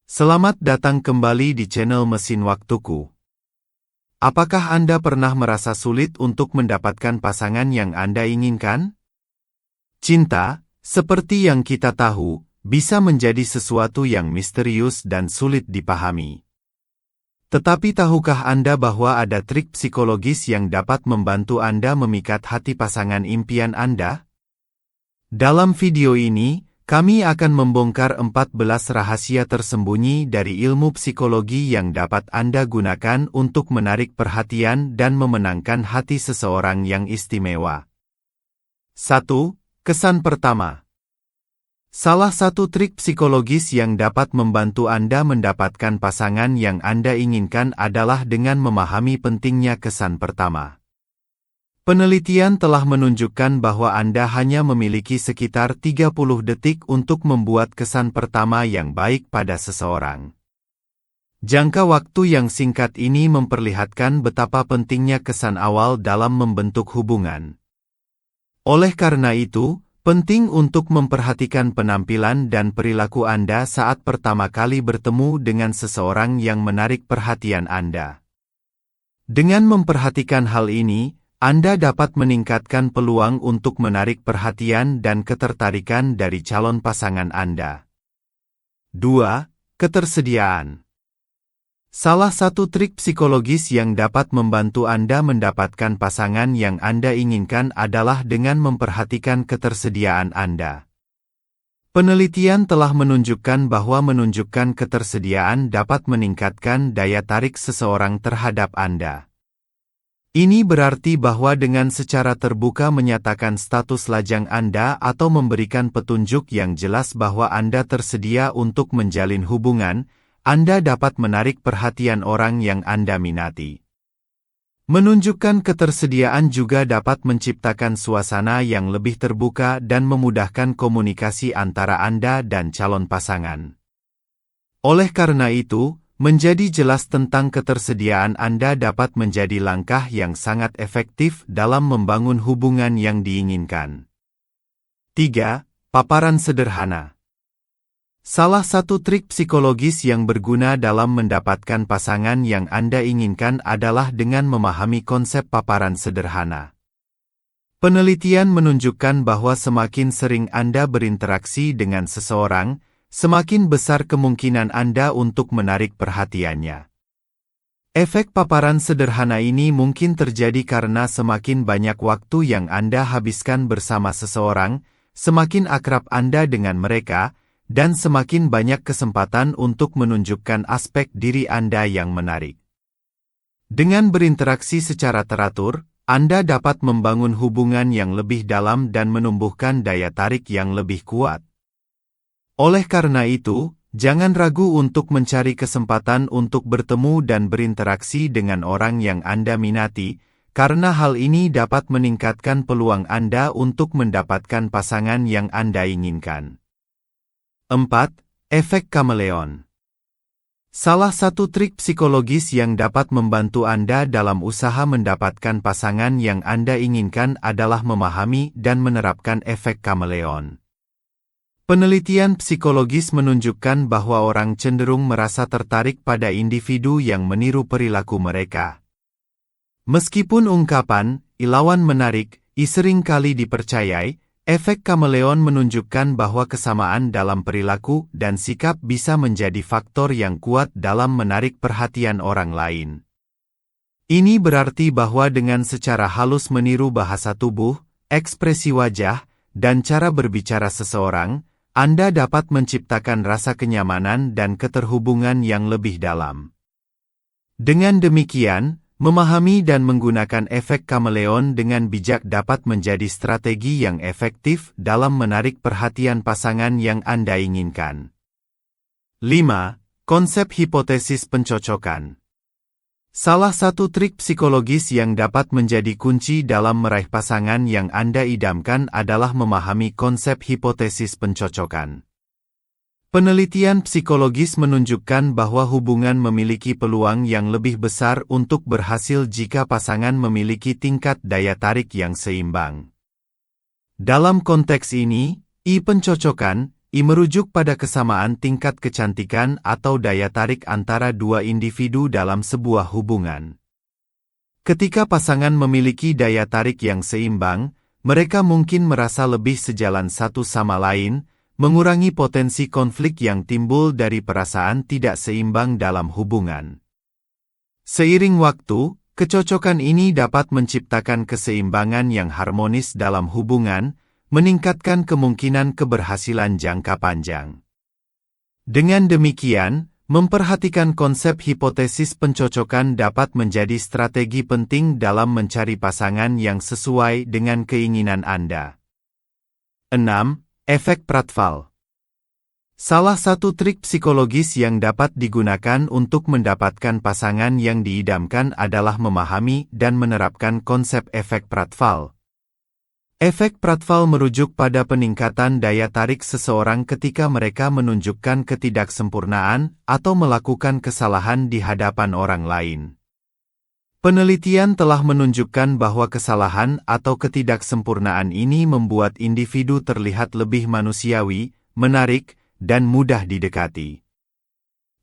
Selamat datang kembali di channel Mesin Waktuku. Apakah Anda pernah merasa sulit untuk mendapatkan pasangan yang Anda inginkan? Cinta, seperti yang kita tahu, bisa menjadi sesuatu yang misterius dan sulit dipahami. Tetapi tahukah Anda bahwa ada trik psikologis yang dapat membantu Anda memikat hati pasangan impian Anda? Dalam video ini, kami akan membongkar 14 rahasia tersembunyi dari ilmu psikologi yang dapat Anda gunakan untuk menarik perhatian dan memenangkan hati seseorang yang istimewa. 1. Kesan pertama. Salah satu trik psikologis yang dapat membantu Anda mendapatkan pasangan yang Anda inginkan adalah dengan memahami pentingnya kesan pertama. Penelitian telah menunjukkan bahwa Anda hanya memiliki sekitar 30 detik untuk membuat kesan pertama yang baik pada seseorang. Jangka waktu yang singkat ini memperlihatkan betapa pentingnya kesan awal dalam membentuk hubungan. Oleh karena itu, penting untuk memperhatikan penampilan dan perilaku Anda saat pertama kali bertemu dengan seseorang yang menarik perhatian Anda. Dengan memperhatikan hal ini, Anda dapat meningkatkan peluang untuk menarik perhatian dan ketertarikan dari calon pasangan Anda. 2. Ketersediaan. Salah satu trik psikologis yang dapat membantu Anda mendapatkan pasangan yang Anda inginkan adalah dengan memperhatikan ketersediaan Anda. Penelitian telah menunjukkan bahwa menunjukkan ketersediaan dapat meningkatkan daya tarik seseorang terhadap Anda. Ini berarti bahwa dengan secara terbuka menyatakan status lajang Anda atau memberikan petunjuk yang jelas bahwa Anda tersedia untuk menjalin hubungan, Anda dapat menarik perhatian orang yang Anda minati. Menunjukkan ketersediaan juga dapat menciptakan suasana yang lebih terbuka dan memudahkan komunikasi antara Anda dan calon pasangan. Oleh karena itu, menjadi jelas tentang ketersediaan Anda dapat menjadi langkah yang sangat efektif dalam membangun hubungan yang diinginkan. 3. Paparan sederhana. Salah satu trik psikologis yang berguna dalam mendapatkan pasangan yang Anda inginkan adalah dengan memahami konsep paparan sederhana. Penelitian menunjukkan bahwa semakin sering Anda berinteraksi dengan seseorang, semakin besar kemungkinan Anda untuk menarik perhatiannya. Efek paparan sederhana ini mungkin terjadi karena semakin banyak waktu yang Anda habiskan bersama seseorang, semakin akrab Anda dengan mereka, dan semakin banyak kesempatan untuk menunjukkan aspek diri Anda yang menarik. Dengan berinteraksi secara teratur, Anda dapat membangun hubungan yang lebih dalam dan menumbuhkan daya tarik yang lebih kuat. Oleh karena itu, jangan ragu untuk mencari kesempatan untuk bertemu dan berinteraksi dengan orang yang Anda minati, karena hal ini dapat meningkatkan peluang Anda untuk mendapatkan pasangan yang Anda inginkan. 4. Efek kameleon. Salah satu trik psikologis yang dapat membantu Anda dalam usaha mendapatkan pasangan yang Anda inginkan adalah memahami dan menerapkan efek kameleon. Penelitian psikologis menunjukkan bahwa orang cenderung merasa tertarik pada individu yang meniru perilaku mereka. Meskipun ungkapan, "Ilawan menarik," sering kali dipercayai, efek kameleon menunjukkan bahwa kesamaan dalam perilaku dan sikap bisa menjadi faktor yang kuat dalam menarik perhatian orang lain. Ini berarti bahwa dengan secara halus meniru bahasa tubuh, ekspresi wajah, dan cara berbicara seseorang, Anda dapat menciptakan rasa kenyamanan dan keterhubungan yang lebih dalam. Dengan demikian, memahami dan menggunakan efek kameleon dengan bijak dapat menjadi strategi yang efektif dalam menarik perhatian pasangan yang Anda inginkan. 5. Konsep hipotesis pencocokan. Salah satu trik psikologis yang dapat menjadi kunci dalam meraih pasangan yang Anda idamkan adalah memahami konsep hipotesis pencocokan. Penelitian psikologis menunjukkan bahwa hubungan memiliki peluang yang lebih besar untuk berhasil jika pasangan memiliki tingkat daya tarik yang seimbang. Dalam konteks ini, pencocokan I merujuk pada kesamaan tingkat kecantikan atau daya tarik antara dua individu dalam sebuah hubungan. Ketika pasangan memiliki daya tarik yang seimbang, mereka mungkin merasa lebih sejalan satu sama lain, mengurangi potensi konflik yang timbul dari perasaan tidak seimbang dalam hubungan. Seiring waktu, kecocokan ini dapat menciptakan keseimbangan yang harmonis dalam hubungan, meningkatkan kemungkinan keberhasilan jangka panjang. Dengan demikian, memperhatikan konsep hipotesis pencocokan dapat menjadi strategi penting dalam mencari pasangan yang sesuai dengan keinginan Anda. 6. Efek Pratfall. Salah satu trik psikologis yang dapat digunakan untuk mendapatkan pasangan yang diidamkan adalah memahami dan menerapkan konsep efek Pratfall. Efek Pratfall merujuk pada peningkatan daya tarik seseorang ketika mereka menunjukkan ketidaksempurnaan atau melakukan kesalahan di hadapan orang lain. Penelitian telah menunjukkan bahwa kesalahan atau ketidaksempurnaan ini membuat individu terlihat lebih manusiawi, menarik, dan mudah didekati.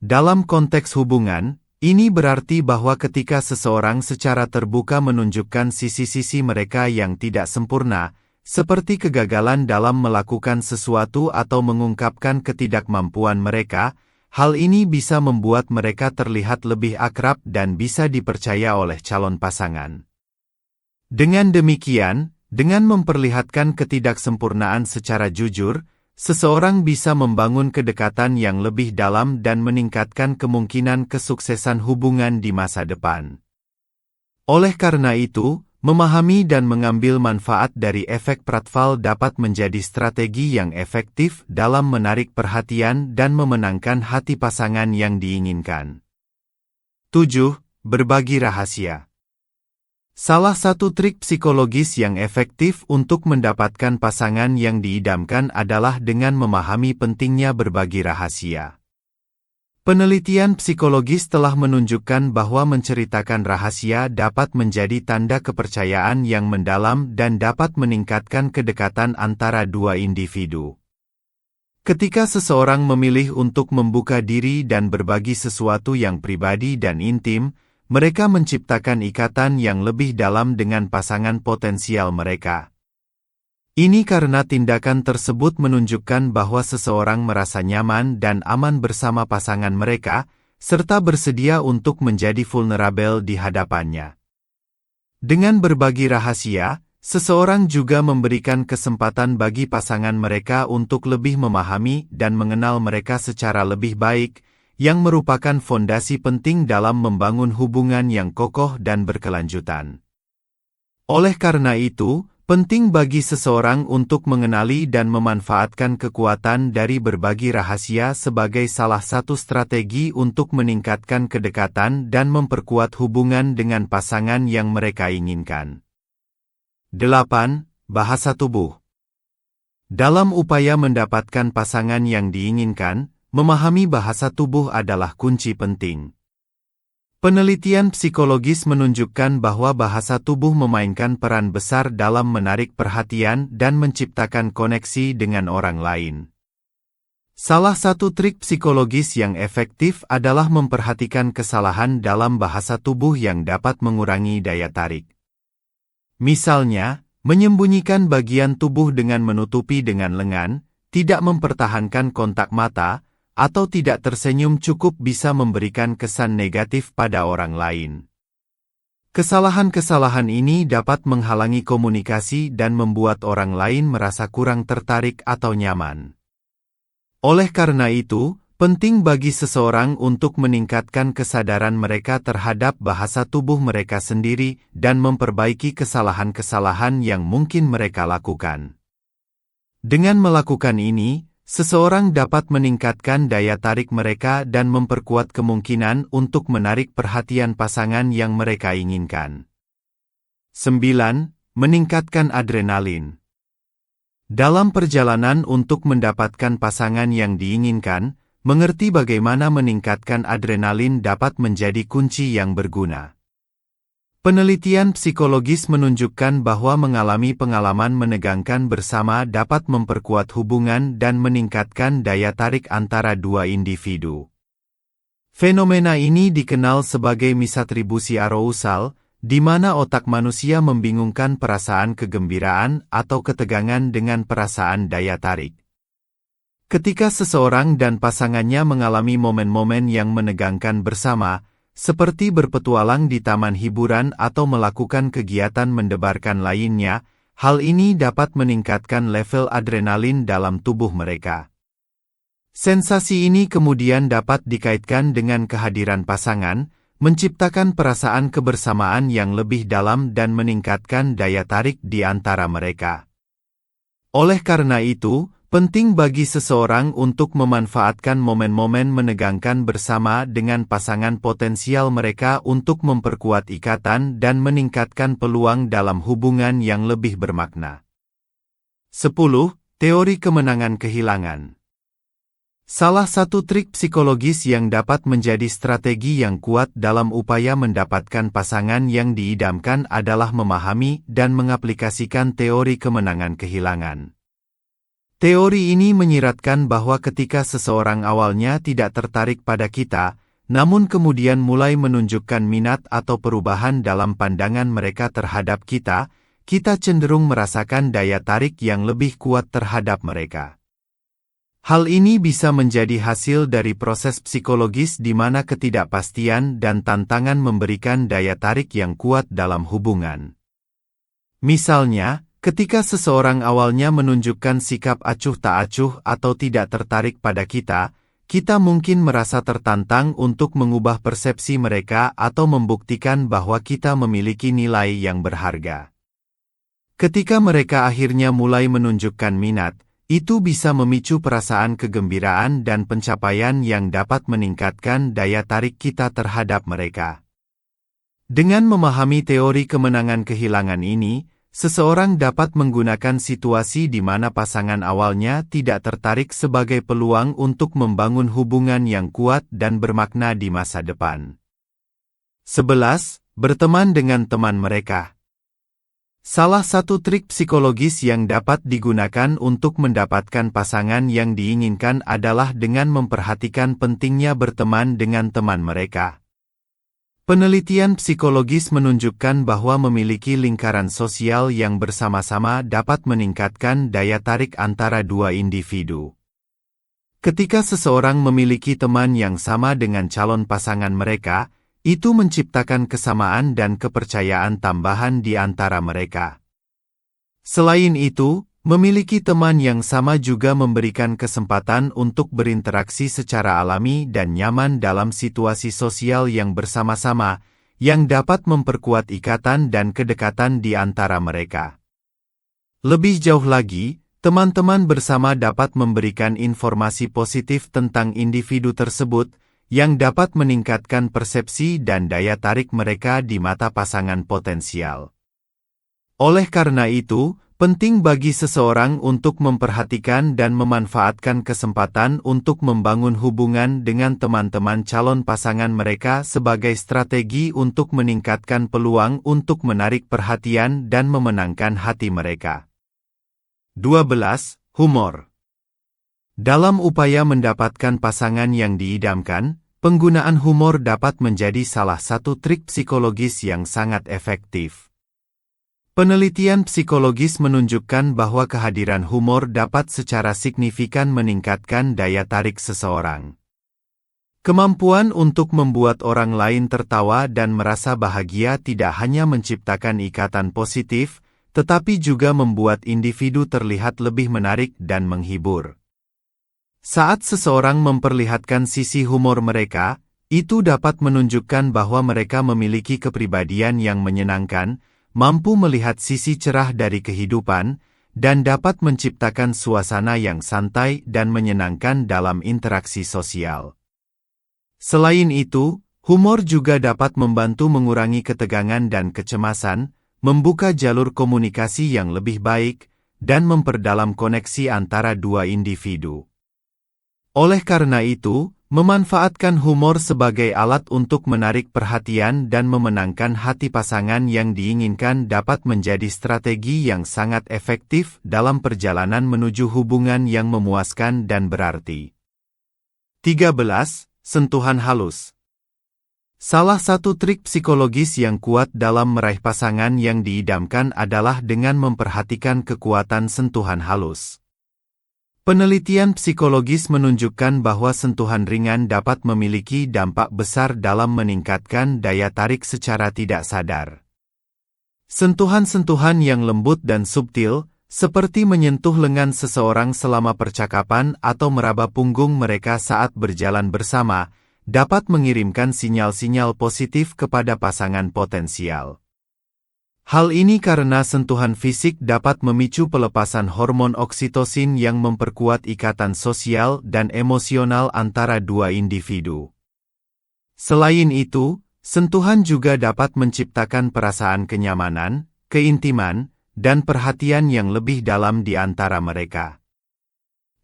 Dalam konteks hubungan, ini berarti bahwa ketika seseorang secara terbuka menunjukkan sisi-sisi mereka yang tidak sempurna, seperti kegagalan dalam melakukan sesuatu atau mengungkapkan ketidakmampuan mereka, hal ini bisa membuat mereka terlihat lebih akrab dan bisa dipercaya oleh calon pasangan. Dengan demikian, dengan memperlihatkan ketidaksempurnaan secara jujur, seseorang bisa membangun kedekatan yang lebih dalam dan meningkatkan kemungkinan kesuksesan hubungan di masa depan. Oleh karena itu, memahami dan mengambil manfaat dari efek Pratfall dapat menjadi strategi yang efektif dalam menarik perhatian dan memenangkan hati pasangan yang diinginkan. 7. Berbagi rahasia. Salah satu trik psikologis yang efektif untuk mendapatkan pasangan yang diidamkan adalah dengan memahami pentingnya berbagi rahasia. Penelitian psikologis telah menunjukkan bahwa menceritakan rahasia dapat menjadi tanda kepercayaan yang mendalam dan dapat meningkatkan kedekatan antara dua individu. Ketika seseorang memilih untuk membuka diri dan berbagi sesuatu yang pribadi dan intim, mereka menciptakan ikatan yang lebih dalam dengan pasangan potensial mereka. Ini karena tindakan tersebut menunjukkan bahwa seseorang merasa nyaman dan aman bersama pasangan mereka, serta bersedia untuk menjadi vulnerable di hadapannya. Dengan berbagi rahasia, seseorang juga memberikan kesempatan bagi pasangan mereka untuk lebih memahami dan mengenal mereka secara lebih baik, yang merupakan fondasi penting dalam membangun hubungan yang kokoh dan berkelanjutan. Oleh karena itu, penting bagi seseorang untuk mengenali dan memanfaatkan kekuatan dari berbagi rahasia sebagai salah satu strategi untuk meningkatkan kedekatan dan memperkuat hubungan dengan pasangan yang mereka inginkan. 8. Bahasa tubuh. Dalam upaya mendapatkan pasangan yang diinginkan, memahami bahasa tubuh adalah kunci penting. Penelitian psikologis menunjukkan bahwa bahasa tubuh memainkan peran besar dalam menarik perhatian dan menciptakan koneksi dengan orang lain. Salah satu trik psikologis yang efektif adalah memperhatikan kesalahan dalam bahasa tubuh yang dapat mengurangi daya tarik. Misalnya, menyembunyikan bagian tubuh dengan menutupi dengan lengan, tidak mempertahankan kontak mata, atau tidak tersenyum cukup bisa memberikan kesan negatif pada orang lain. Kesalahan-kesalahan ini dapat menghalangi komunikasi dan membuat orang lain merasa kurang tertarik atau nyaman. Oleh karena itu, penting bagi seseorang untuk meningkatkan kesadaran mereka terhadap bahasa tubuh mereka sendiri dan memperbaiki kesalahan-kesalahan yang mungkin mereka lakukan. Dengan melakukan ini, seseorang dapat meningkatkan daya tarik mereka dan memperkuat kemungkinan untuk menarik perhatian pasangan yang mereka inginkan. 9. Meningkatkan adrenalin. Dalam perjalanan untuk mendapatkan pasangan yang diinginkan, mengerti bagaimana meningkatkan adrenalin dapat menjadi kunci yang berguna. Penelitian psikologis menunjukkan bahwa mengalami pengalaman menegangkan bersama dapat memperkuat hubungan dan meningkatkan daya tarik antara dua individu. Fenomena ini dikenal sebagai misatribusi arousal, di mana otak manusia membingungkan perasaan kegembiraan atau ketegangan dengan perasaan daya tarik. Ketika seseorang dan pasangannya mengalami momen-momen yang menegangkan bersama, seperti berpetualang di taman hiburan atau melakukan kegiatan mendebarkan lainnya, hal ini dapat meningkatkan level adrenalin dalam tubuh mereka. Sensasi ini kemudian dapat dikaitkan dengan kehadiran pasangan, menciptakan perasaan kebersamaan yang lebih dalam dan meningkatkan daya tarik di antara mereka. Oleh karena itu, penting bagi seseorang untuk memanfaatkan momen-momen menegangkan bersama dengan pasangan potensial mereka untuk memperkuat ikatan dan meningkatkan peluang dalam hubungan yang lebih bermakna. 10. Teori kemenangan kehilangan. Salah satu trik psikologis yang dapat menjadi strategi yang kuat dalam upaya mendapatkan pasangan yang diidamkan adalah memahami dan mengaplikasikan teori kemenangan kehilangan. Teori ini menyiratkan bahwa ketika seseorang awalnya tidak tertarik pada kita, namun kemudian mulai menunjukkan minat atau perubahan dalam pandangan mereka terhadap kita, kita cenderung merasakan daya tarik yang lebih kuat terhadap mereka. Hal ini bisa menjadi hasil dari proses psikologis di mana ketidakpastian dan tantangan memberikan daya tarik yang kuat dalam hubungan. Misalnya, ketika seseorang awalnya menunjukkan sikap acuh tak acuh atau tidak tertarik pada kita, kita mungkin merasa tertantang untuk mengubah persepsi mereka atau membuktikan bahwa kita memiliki nilai yang berharga. Ketika mereka akhirnya mulai menunjukkan minat, itu bisa memicu perasaan kegembiraan dan pencapaian yang dapat meningkatkan daya tarik kita terhadap mereka. Dengan memahami teori kemenangan kehilangan ini, seseorang dapat menggunakan situasi di mana pasangan awalnya tidak tertarik sebagai peluang untuk membangun hubungan yang kuat dan bermakna di masa depan. 11. Berteman dengan teman mereka. Salah satu trik psikologis yang dapat digunakan untuk mendapatkan pasangan yang diinginkan adalah dengan memperhatikan pentingnya berteman dengan teman mereka. Penelitian psikologis menunjukkan bahwa memiliki lingkaran sosial yang bersama-sama dapat meningkatkan daya tarik antara dua individu. Ketika seseorang memiliki teman yang sama dengan calon pasangan mereka, itu menciptakan kesamaan dan kepercayaan tambahan di antara mereka. Selain itu, memiliki teman yang sama juga memberikan kesempatan untuk berinteraksi secara alami dan nyaman dalam situasi sosial yang bersama-sama, yang dapat memperkuat ikatan dan kedekatan di antara mereka. Lebih jauh lagi, teman-teman bersama dapat memberikan informasi positif tentang individu tersebut, yang dapat meningkatkan persepsi dan daya tarik mereka di mata pasangan potensial. Oleh karena itu, penting bagi seseorang untuk memperhatikan dan memanfaatkan kesempatan untuk membangun hubungan dengan teman-teman calon pasangan mereka sebagai strategi untuk meningkatkan peluang untuk menarik perhatian dan memenangkan hati mereka. 12. Humor. Dalam upaya mendapatkan pasangan yang diidamkan, penggunaan humor dapat menjadi salah satu trik psikologis yang sangat efektif. Penelitian psikologis menunjukkan bahwa kehadiran humor dapat secara signifikan meningkatkan daya tarik seseorang. Kemampuan untuk membuat orang lain tertawa dan merasa bahagia tidak hanya menciptakan ikatan positif, tetapi juga membuat individu terlihat lebih menarik dan menghibur. Saat seseorang memperlihatkan sisi humor mereka, itu dapat menunjukkan bahwa mereka memiliki kepribadian yang menyenangkan, mampu melihat sisi cerah dari kehidupan, dan dapat menciptakan suasana yang santai dan menyenangkan dalam interaksi sosial. Selain itu, humor juga dapat membantu mengurangi ketegangan dan kecemasan, membuka jalur komunikasi yang lebih baik, dan memperdalam koneksi antara dua individu. Oleh karena itu, Memanfaatkan humor sebagai alat untuk menarik perhatian dan memenangkan hati pasangan yang diinginkan dapat menjadi strategi yang sangat efektif dalam perjalanan menuju hubungan yang memuaskan dan berarti. 13. Sentuhan halus. Salah satu trik psikologis yang kuat dalam meraih pasangan yang diidamkan adalah dengan memperhatikan kekuatan sentuhan halus. Penelitian psikologis menunjukkan bahwa sentuhan ringan dapat memiliki dampak besar dalam meningkatkan daya tarik secara tidak sadar. Sentuhan-sentuhan yang lembut dan subtil, seperti menyentuh lengan seseorang selama percakapan atau meraba punggung mereka saat berjalan bersama, dapat mengirimkan sinyal-sinyal positif kepada pasangan potensial. Hal ini karena sentuhan fisik dapat memicu pelepasan hormon oksitosin yang memperkuat ikatan sosial dan emosional antara dua individu. Selain itu, sentuhan juga dapat menciptakan perasaan kenyamanan, keintiman, dan perhatian yang lebih dalam di antara mereka.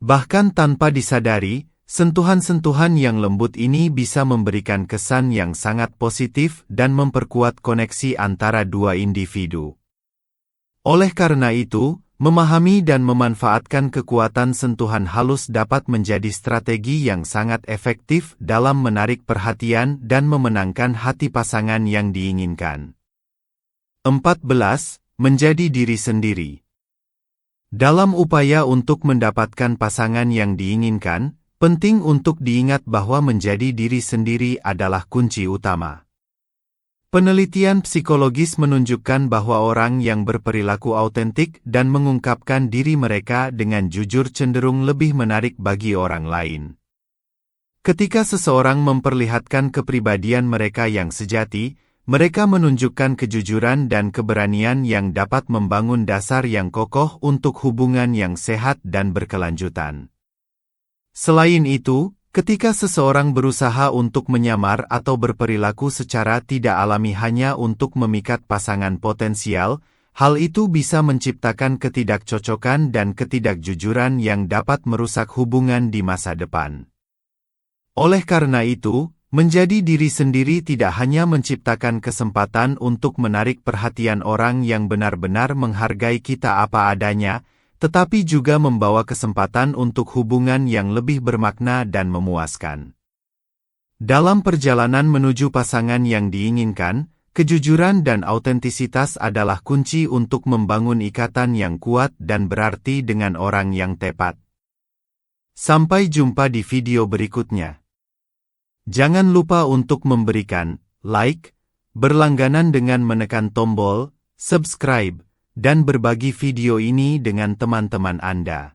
Bahkan tanpa disadari, sentuhan-sentuhan yang lembut ini bisa memberikan kesan yang sangat positif dan memperkuat koneksi antara dua individu. Oleh karena itu, memahami dan memanfaatkan kekuatan sentuhan halus dapat menjadi strategi yang sangat efektif dalam menarik perhatian dan memenangkan hati pasangan yang diinginkan. 14. Menjadi diri sendiri. Dalam upaya untuk mendapatkan pasangan yang diinginkan, penting untuk diingat bahwa menjadi diri sendiri adalah kunci utama. Penelitian psikologis menunjukkan bahwa orang yang berperilaku autentik dan mengungkapkan diri mereka dengan jujur cenderung lebih menarik bagi orang lain. Ketika seseorang memperlihatkan kepribadian mereka yang sejati, mereka menunjukkan kejujuran dan keberanian yang dapat membangun dasar yang kokoh untuk hubungan yang sehat dan berkelanjutan. Selain itu, ketika seseorang berusaha untuk menyamar atau berperilaku secara tidak alami hanya untuk memikat pasangan potensial, hal itu bisa menciptakan ketidakcocokan dan ketidakjujuran yang dapat merusak hubungan di masa depan. Oleh karena itu, menjadi diri sendiri tidak hanya menciptakan kesempatan untuk menarik perhatian orang yang benar-benar menghargai kita apa adanya, tetapi juga membawa kesempatan untuk hubungan yang lebih bermakna dan memuaskan. Dalam perjalanan menuju pasangan yang diinginkan, kejujuran dan autentisitas adalah kunci untuk membangun ikatan yang kuat dan berarti dengan orang yang tepat. Sampai jumpa di video berikutnya. Jangan lupa untuk memberikan like, berlangganan dengan menekan tombol subscribe, dan berbagi video ini dengan teman-teman Anda.